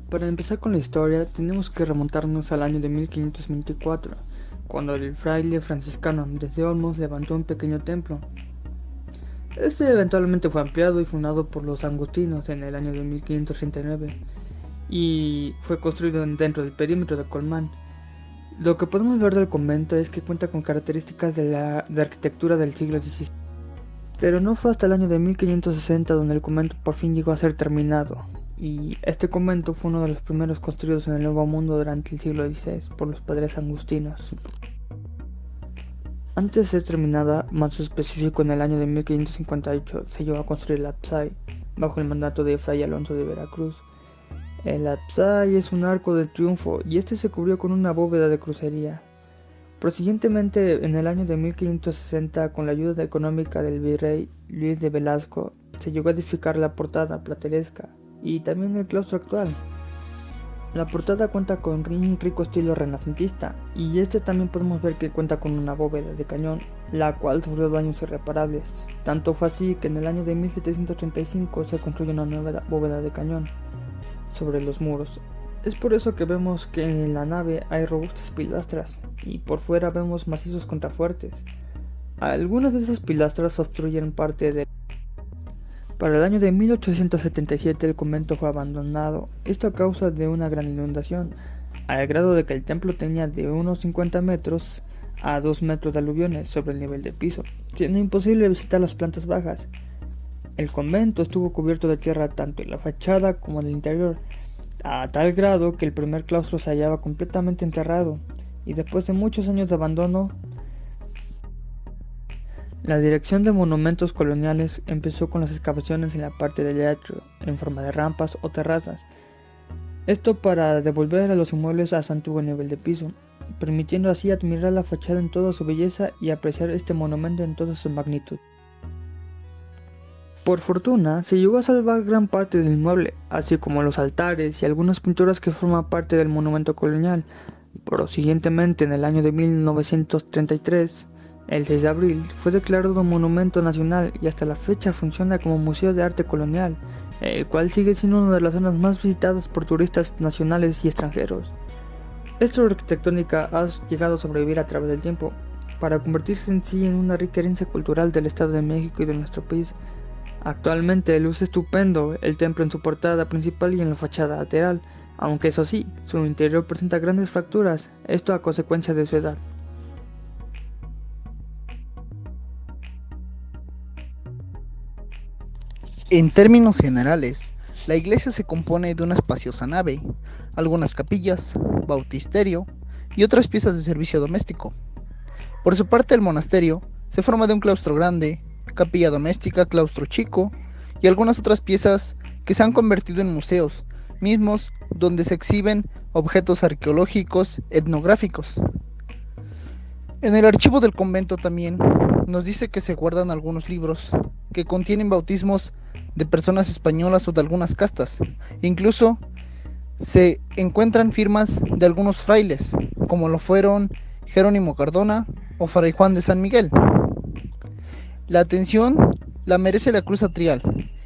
Para empezar con la historia, tenemos que remontarnos al año de 1524, cuando el fraile franciscano Andrés de Olmos levantó un pequeño templo. Este eventualmente fue ampliado y fundado por los agustinos en el año de 1539 y fue construido dentro del perímetro de Colmán. Lo que podemos ver del convento es que cuenta con características de arquitectura del siglo XVI. Pero no fue hasta el año de 1560 donde el convento por fin llegó a ser terminado, y este convento fue uno de los primeros construidos en el Nuevo Mundo durante el siglo XVI por los padres agustinos. Antes de ser terminada, más específico en el año de 1558, se llevó a construir el ábside, bajo el mandato de Fray Alonso de Veracruz. El ábside es un arco de triunfo y este se cubrió con una bóveda de crucería. Prosiguientemente, en el año de 1560, con la ayuda económica del virrey Luis de Velasco, se llegó a edificar la portada plateresca y también el claustro actual. La portada cuenta con un rico estilo renacentista y también podemos ver que cuenta con una bóveda de cañón, la cual sufrió daños irreparables. Tanto fue así que en el año de 1735 se construyó una nueva bóveda de cañón sobre los muros. Es por eso que vemos que en la nave hay robustas pilastras y por fuera vemos macizos contrafuertes. Algunas de esas pilastras obstruyen parte de... Para el año de 1877 el convento fue abandonado, esto a causa de una gran inundación, al grado de que el templo tenía de unos 50 metros a 2 metros de aluviones sobre el nivel del piso, siendo imposible visitar las plantas bajas. El convento estuvo cubierto de tierra tanto en la fachada como en el interior, a tal grado que el primer claustro se hallaba completamente enterrado, y después de muchos años de abandono, la Dirección de Monumentos Coloniales empezó con las excavaciones en la parte del atrio, en forma de rampas o terrazas. Esto para devolver a los inmuebles a su antiguo nivel de piso, permitiendo así admirar la fachada en toda su belleza y apreciar este monumento en toda su magnitud. Por fortuna, se llegó a salvar gran parte del inmueble, así como los altares y algunas pinturas que forman parte del monumento colonial. Prosiguientemente, en el año de 1933, el 6 de abril, fue declarado monumento nacional y hasta la fecha funciona como museo de arte colonial, el cual sigue siendo una de las zonas más visitadas por turistas nacionales y extranjeros. Esta arquitectónica ha llegado a sobrevivir a través del tiempo, para convertirse en sí en una rica herencia cultural del Estado de México y de nuestro país. Actualmente luce estupendo el templo en su portada principal y en la fachada lateral, aunque eso sí, su interior presenta grandes fracturas, esto a consecuencia de su edad. En términos generales, la iglesia se compone de una espaciosa nave, algunas capillas, bautisterio y otras piezas de servicio doméstico. Por su parte, el monasterio se forma de un claustro grande, capilla doméstica, claustro chico y algunas otras piezas que se han convertido en museos, mismos donde se exhiben objetos arqueológicos etnográficos. En el archivo del convento también nos dice que se guardan algunos libros que contienen bautismos de personas españolas o de algunas castas. Incluso se encuentran firmas de algunos frailes, como lo fueron Jerónimo Cardona o Fray Juan de San Miguel. La atención la merece la cruz atrial,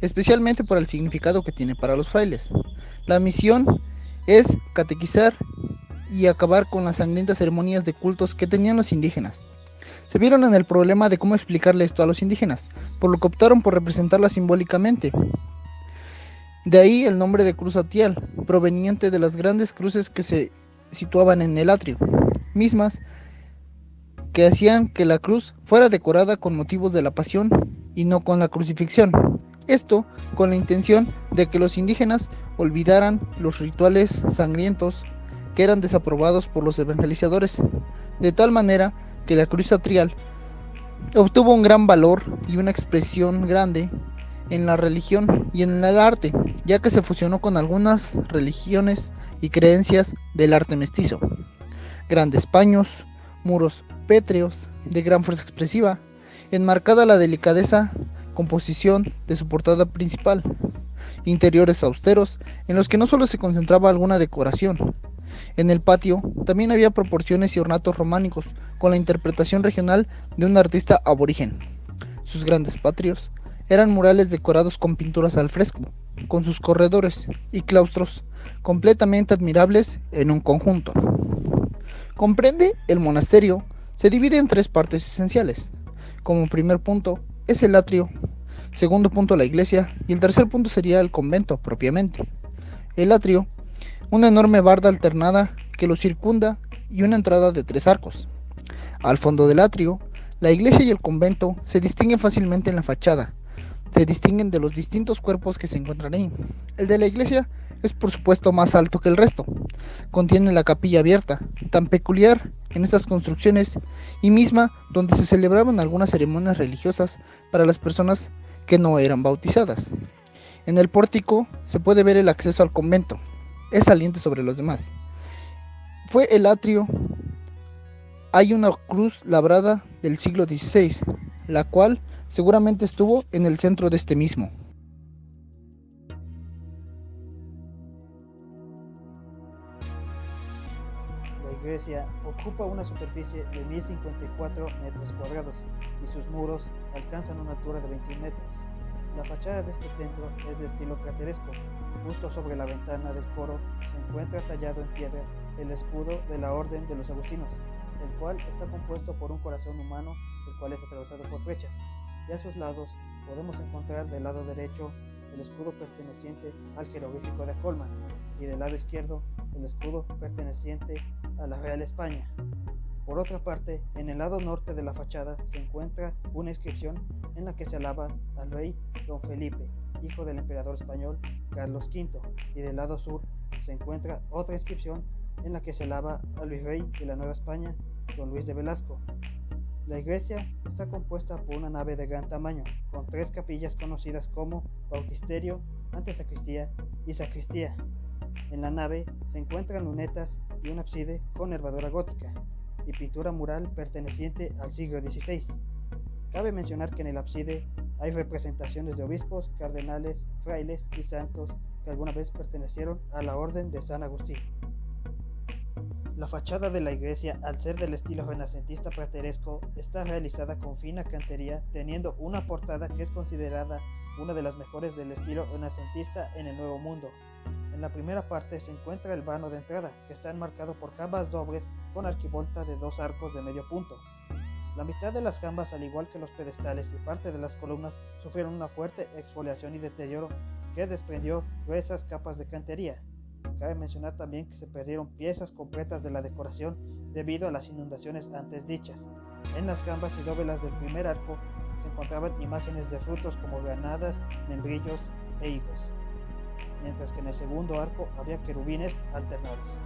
especialmente por el significado que tiene para los frailes. La misión es catequizar y acabar con las sangrientas ceremonias de cultos que tenían los indígenas. Se vieron en el problema de cómo explicarle esto a los indígenas, por lo que optaron por representarla simbólicamente. De ahí el nombre de cruz atrial, proveniente de las grandes cruces que se situaban en el atrio, mismas que hacían que la cruz fuera decorada con motivos de la pasión y no con la crucifixión. Esto con la intención de que los indígenas olvidaran los rituales sangrientos que eran desaprobados por los evangelizadores, de tal manera que la cruz atrial obtuvo un gran valor y una expresión grande en la religión y en el arte, ya que se fusionó con algunas religiones y creencias del arte mestizo. Grandes paños, muros pétreos de gran fuerza expresiva, enmarcada la delicadeza composición de su portada principal, interiores austeros en los que no solo se concentraba alguna decoración. En el patio también había proporciones y ornatos románicos con la interpretación regional de un artista aborigen. Sus grandes patios eran murales decorados con pinturas al fresco, con sus corredores y claustros completamente admirables en un conjunto. Comprende el monasterio, se divide en tres partes esenciales. Como primer punto es el atrio, segundo punto la iglesia y el tercer punto sería el convento propiamente. El atrio, una enorme barda alternada que lo circunda y una entrada de 3 arcos. Al fondo del atrio, la iglesia y el convento se distinguen fácilmente en la fachada. Se distinguen de los distintos cuerpos que se encuentran ahí. El de la iglesia es por supuesto más alto que el resto. Contiene la capilla abierta, tan peculiar en estas construcciones y misma donde se celebraban algunas ceremonias religiosas para las personas que no eran bautizadas. En el pórtico se puede ver el acceso al convento. Es saliente sobre los demás. Fue el atrio. Hay una cruz labrada del siglo XVI, la cual seguramente estuvo en el centro de este mismo. La iglesia ocupa una superficie de 1054 metros cuadrados y sus muros alcanzan una altura de 21 metros. La fachada de este templo es de estilo plateresco. Justo sobre la ventana del coro se encuentra tallado en piedra el escudo de la Orden de los Agustinos, el cual está compuesto por un corazón humano, el cual es atravesado por flechas, y a sus lados podemos encontrar del lado derecho el escudo perteneciente al jeroglífico de Colman y del lado izquierdo el escudo perteneciente a la Real España. Por otra parte, en el lado norte de la fachada se encuentra una inscripción en la que se alaba al rey Don Felipe, hijo del emperador español Carlos V, y del lado sur se encuentra otra inscripción en la que se alaba al virrey de la Nueva España, Don Luis de Velasco. La iglesia está compuesta por una nave de gran tamaño, con 3 capillas conocidas como bautisterio, antesacristía y sacristía. En la nave se encuentran lunetas y un ábside con nervadura gótica y pintura mural perteneciente al siglo XVI. Cabe mencionar que en el ábside hay representaciones de obispos, cardenales, frailes y santos que alguna vez pertenecieron a la Orden de San Agustín. La fachada de la iglesia, al ser del estilo renacentista plateresco, está realizada con fina cantería, teniendo una portada que es considerada una de las mejores del estilo renacentista en el Nuevo Mundo. En la primera parte se encuentra el vano de entrada, que está enmarcado por jambas dobles con arquivolta de 2 arcos de medio punto. La mitad de las jambas, al igual que los pedestales y parte de las columnas, sufrieron una fuerte exfoliación y deterioro que desprendió gruesas capas de cantería. Cabe mencionar también que se perdieron piezas completas de la decoración debido a las inundaciones antes dichas. En las jambas y dovelas del primer arco se encontraban imágenes de frutos como granadas, membrillos e higos, mientras que en el segundo arco había querubines alternados.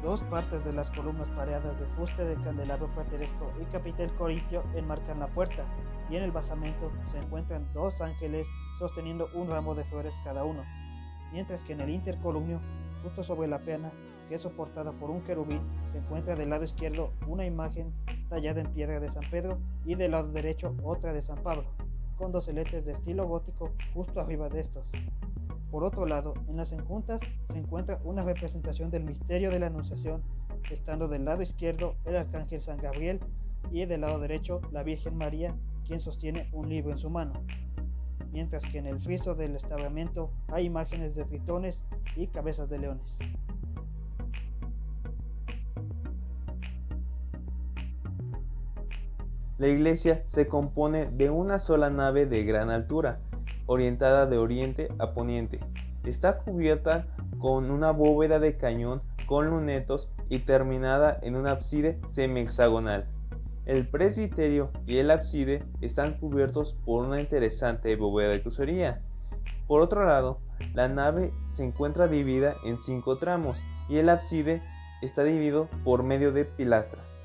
2 partes de las columnas pareadas de fuste de candelabro plateresco y capitel corintio enmarcan la puerta, y en el basamento se encuentran 2 ángeles sosteniendo un ramo de flores cada uno, mientras que en el intercolumnio, justo sobre la peana, que es soportada por un querubín, se encuentra del lado izquierdo una imagen tallada en piedra de San Pedro y del lado derecho otra de San Pablo, con doseletes de estilo gótico justo arriba de estos. Por otro lado, en las enjuntas se encuentra una representación del misterio de la Anunciación, estando del lado izquierdo el arcángel San Gabriel y del lado derecho la Virgen María, quien sostiene un libro en su mano, mientras que en el friso del estabramento hay imágenes de tritones y cabezas de leones. La iglesia se compone de una sola nave de gran altura, orientada de oriente a poniente. Está cubierta con una bóveda de cañón con lunetos y terminada en un ábside semihexagonal. El presbiterio y el ábside están cubiertos por una interesante bóveda de crucería. Por otro lado, la nave se encuentra dividida en 5 tramos y el ábside está dividido por medio de pilastras.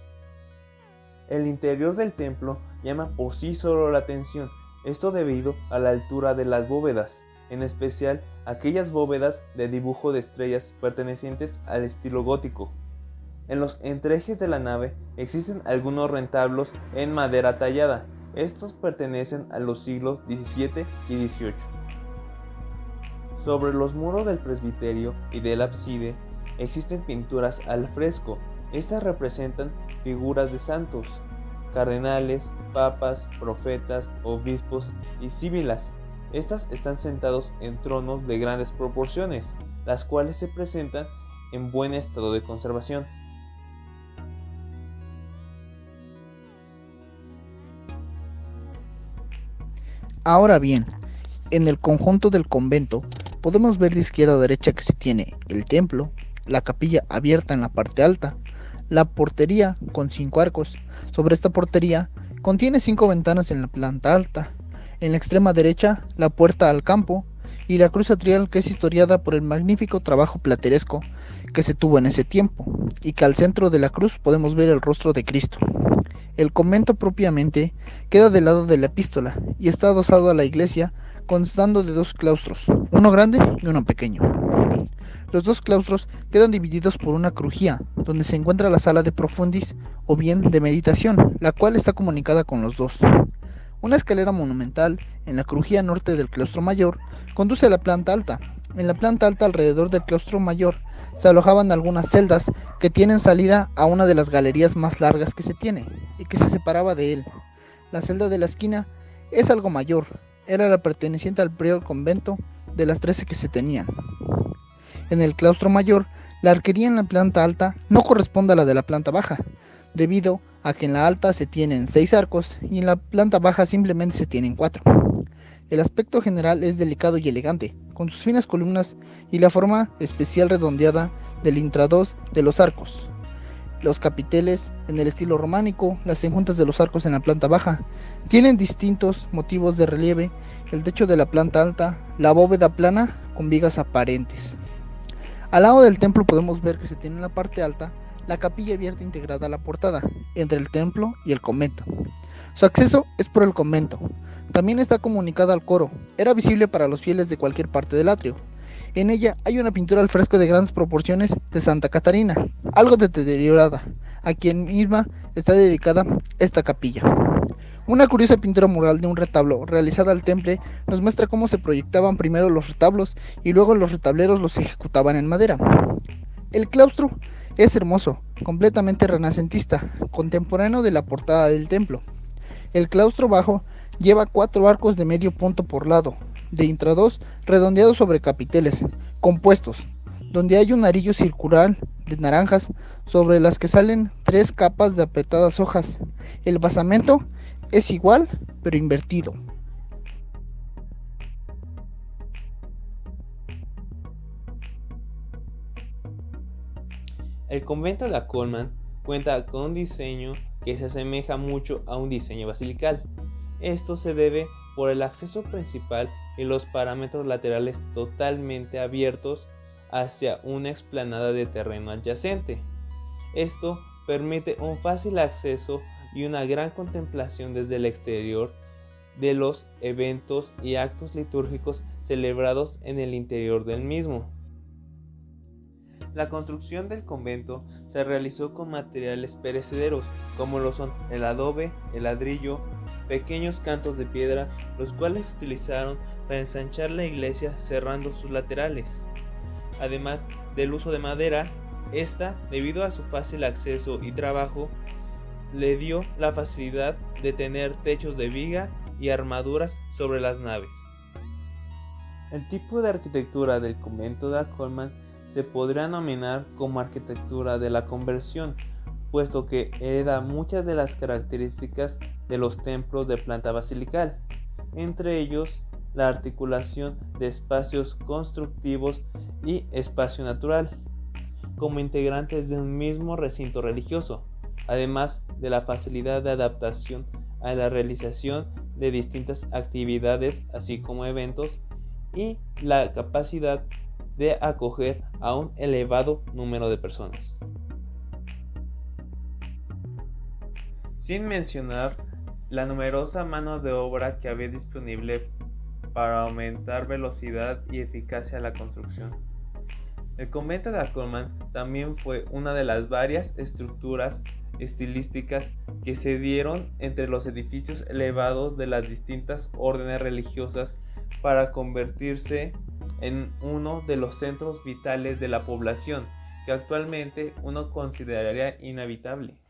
El interior del templo llama por sí solo la atención, esto debido a la altura de las bóvedas, en especial aquellas bóvedas de dibujo de estrellas pertenecientes al estilo gótico. En los entrejes de la nave existen algunos retablos en madera tallada. Estos pertenecen a los siglos XVII y XVIII. Sobre los muros del presbiterio y del ábside existen pinturas al fresco. Estas representan figuras de santos, cardenales, papas, profetas, obispos y sibilas. Estas están sentados en tronos de grandes proporciones, las cuales se presentan en buen estado de conservación. Ahora bien, en el conjunto del convento podemos ver de izquierda a derecha que se tiene el templo, la capilla abierta en la parte alta, la portería con 5 arcos. Sobre esta portería contiene 5 ventanas en la planta alta. En la extrema derecha, la puerta al campo y la cruz atrial, que es historiada por el magnífico trabajo plateresco que se tuvo en ese tiempo, y que al centro de la cruz podemos ver el rostro de Cristo. El convento propiamente queda del lado de la epístola y está adosado a la iglesia, constando de 2 claustros, uno grande y uno pequeño. Los 2 claustros quedan divididos por una crujía, donde se encuentra la sala de profundis o bien de meditación, la cual está comunicada con los dos. Una escalera monumental en la crujía norte del claustro mayor conduce a la planta alta. En la planta alta, alrededor del claustro mayor, se alojaban algunas celdas que tienen salida a una de las galerías más largas que se tiene y que se separaba de él. La celda de la esquina es algo mayor, era la perteneciente al prior convento de las 13 que se tenían. En el claustro mayor, la arquería en la planta alta no corresponde a la de la planta baja, debido a que en la alta se tienen 6 arcos y en la planta baja simplemente se tienen 4. El aspecto general es delicado y elegante, con sus finas columnas y la forma especial redondeada del intrados de los arcos. Los capiteles, en el estilo románico, las enjuntas de los arcos en la planta baja, tienen distintos motivos de relieve, el techo de la planta alta, la bóveda plana con vigas aparentes. Al lado del templo podemos ver que se tiene en la parte alta la capilla abierta integrada a la portada, entre el templo y el convento. Su acceso es por el convento. También está comunicada al coro. Era visible para los fieles de cualquier parte del atrio. En ella hay una pintura al fresco de grandes proporciones de Santa Catarina, algo deteriorada, a quien misma está dedicada esta capilla. Una curiosa pintura mural de un retablo realizada al temple nos muestra cómo se proyectaban primero los retablos y luego los retableros los ejecutaban en madera. El claustro es hermoso, completamente renacentista, contemporáneo de la portada del templo. El claustro bajo lleva 4 arcos de medio punto por lado, de intrados redondeados sobre capiteles compuestos, donde hay un arillo circular de naranjas sobre las que salen 3 capas de apretadas hojas. El basamento es igual, pero invertido. El convento de Acolman cuenta con un diseño que se asemeja mucho a un diseño basilical. Esto se debe por el acceso principal y los parámetros laterales totalmente abiertos hacia una explanada de terreno adyacente. Esto permite un fácil acceso y una gran contemplación desde el exterior de los eventos y actos litúrgicos celebrados en el interior del mismo. La construcción del convento se realizó con materiales perecederos, como lo son el adobe, el ladrillo, pequeños cantos de piedra, los cuales se utilizaron para ensanchar la iglesia cerrando sus laterales. Además del uso de madera, esta, debido a su fácil acceso y trabajo, le dio la facilidad de tener techos de viga y armaduras sobre las naves. El tipo de arquitectura del convento de Acolman se podría nominar como arquitectura de la conversión, puesto que hereda muchas de las características de los templos de planta basilical, entre ellos la articulación de espacios constructivos y espacio natural, como integrantes de un mismo recinto religioso, además de la facilidad de adaptación a la realización de distintas actividades, así como eventos, y la capacidad de acoger a un elevado número de personas. Sin mencionar la numerosa mano de obra que había disponible para aumentar velocidad y eficacia a la construcción. El convento de Acolman también fue una de las varias estructuras estilísticas que se dieron entre los edificios elevados de las distintas órdenes religiosas para convertirse en uno de los centros vitales de la población que actualmente uno consideraría inhabitable.